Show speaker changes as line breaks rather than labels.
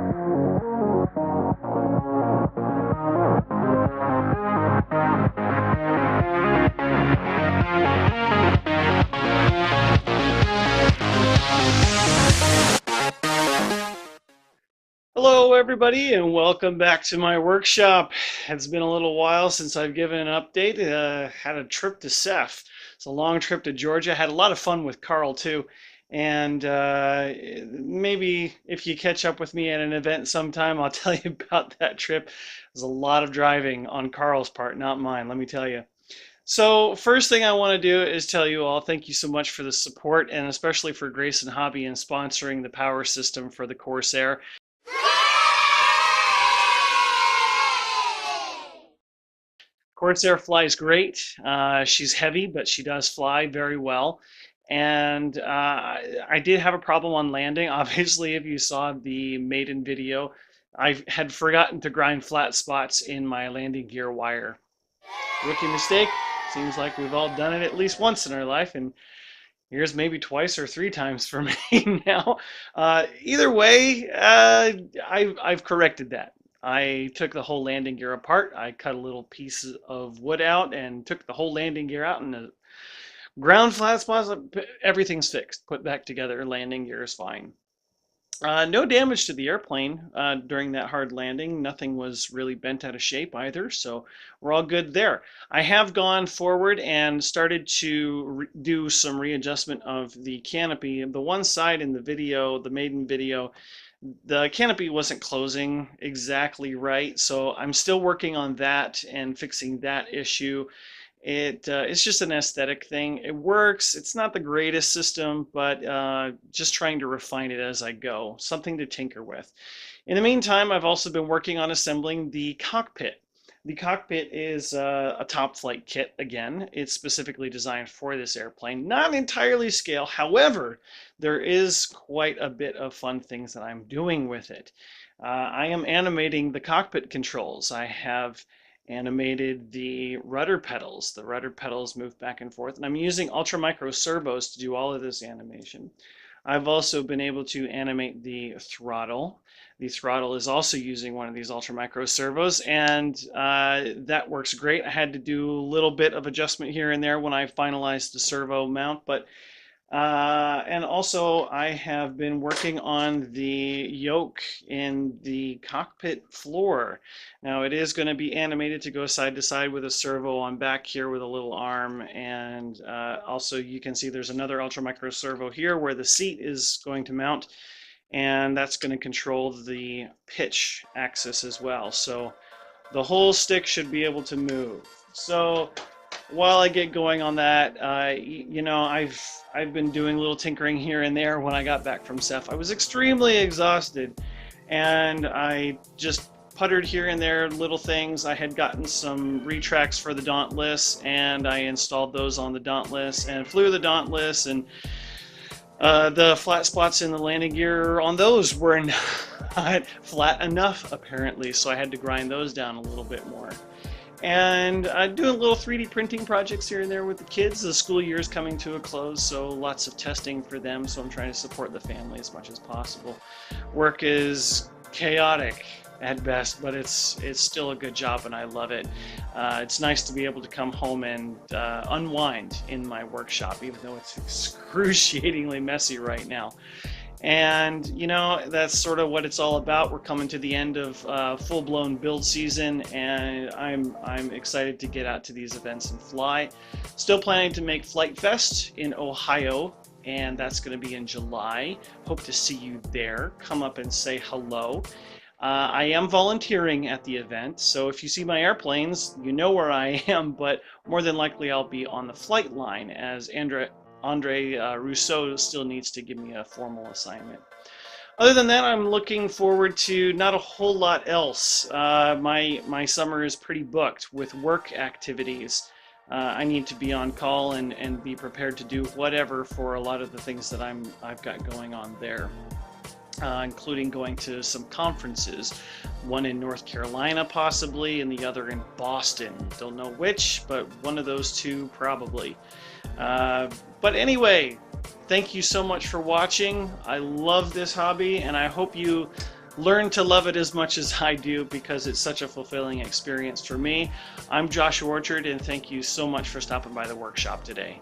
Hello everybody and welcome back to my workshop. It's been a little while since I've given an update. Had a trip to SEFF. It's a long trip to Georgia. Had a lot of fun with Carl too. And maybe if you catch up with me at an event sometime, I'll tell you about that trip. There's a lot of driving on Carl's part, not mine, let me tell you. So first thing I want to do is tell you all thank you so much for the support and especially for Grayson Hobby in sponsoring the power system for the Corsair. Corsair flies great. She's heavy, but she does fly very well. And I did have a problem on landing. Obviously, if you saw the maiden video, I had forgotten to grind flat spots in my landing gear wire. Rookie mistake. Seems like we've all done it at least once in our life, and here's maybe twice or three times for me now. Either way, I've corrected that. I took the whole landing gear apart. I cut a little piece of wood out and took the whole landing gear out and the ground flat spots, everything's fixed. Put back together, landing gear is fine. No damage to the airplane during that hard landing. Nothing was really bent out of shape either, so we're all good there. I have gone forward and started to do some readjustment of the canopy. The one side in the video, the maiden video, the canopy wasn't closing exactly right, so I'm still working on that and fixing that issue. It's just an aesthetic thing. It works. It's not the greatest system, but just trying to refine it as I go. Something to tinker with. In the meantime, I've also been working on assembling the cockpit. The cockpit is a top flight kit again. It's specifically designed for this airplane. Not entirely scale. However, there is quite a bit of fun things that I'm doing with it. I am animating the cockpit controls. I have animated the rudder pedals. The rudder pedals move back and forth, and I'm using ultra micro servos to do all of this animation. I've also been able to animate the throttle. The throttle is also using one of these ultra micro servos, and that works great. I had to do a little bit of adjustment here and there when I finalized the servo mount, but and also I have been working on the yoke in the cockpit floor. Now it is going to be animated to go side to side with a servo on back here with a little arm, and also you can see there's another ultra micro servo here where the seat is going to mount, and that's going to control the pitch axis as well. So the whole stick should be able to move. So while I get going on that, you know, I've been doing a little tinkering here and there when I got back from SEFF. I was extremely exhausted, and I just puttered here and there little things. I had gotten some retracts for the Dauntless, and I installed those on the Dauntless and flew the Dauntless, and the flat spots in the landing gear on those were not flat enough apparently, so I had to grind those down a little bit more. And doing little 3D printing projects here and there with the kids. The school year is coming to a close, so lots of testing for them, so I'm trying to support the family as much as possible. Work is chaotic at best, but it's still a good job and I love it. It's nice to be able to come home and unwind in my workshop, even though it's excruciatingly messy right now. And you know, that's sort of what it's all about. We're coming to the end of full-blown build season, and I'm excited to get out to these events and fly. Still planning to make Flight Fest in Ohio, and that's going to be in July. Hope to see you there. Come up and say hello. I am volunteering at the event, so if you see my airplanes, you know where I am, but more than likely I'll be on the flight line, as Andre Rousseau still needs to give me a formal assignment. Other than that, I'm looking forward to not a whole lot else. My summer is pretty booked with work activities. I need to be on call and be prepared to do whatever for a lot of the things that I've got going on there. Including going to some conferences, one in North Carolina possibly, and the other in Boston. Don't know which, but one of those two probably. But anyway, thank you so much for watching. I love this hobby, and I hope you learn to love it as much as I do, because it's such a fulfilling experience for me. I'm Joshua Orchard, and thank you so much for stopping by the workshop today.